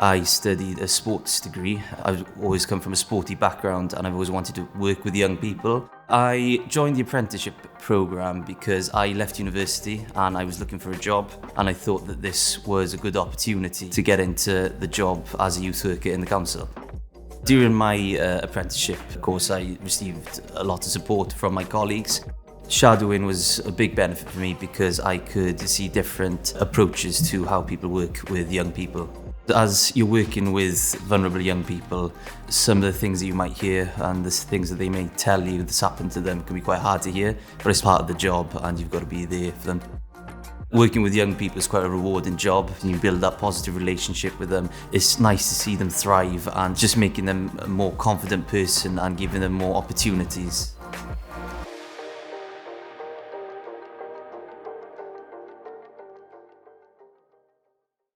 I studied a sports degree. I've always come from a sporty background and I've always wanted to work with young people. I joined the apprenticeship programme because I left university and I was looking for a job, and I thought that this was a good opportunity to get into the job as a youth worker in the council. During my apprenticeship course, I received a lot of support from my colleagues. Shadowing was a big benefit for me because I could see different approaches to how people work with young people. As you're working with vulnerable young people, some of the things that you might hear and the things that they may tell you that's happened to them can be quite hard to hear, but it's part of the job and you've got to be there for them. Working with young people is quite a rewarding job. You build that positive relationship with them. It's nice to see them thrive and just making them a more confident person and giving them more opportunities.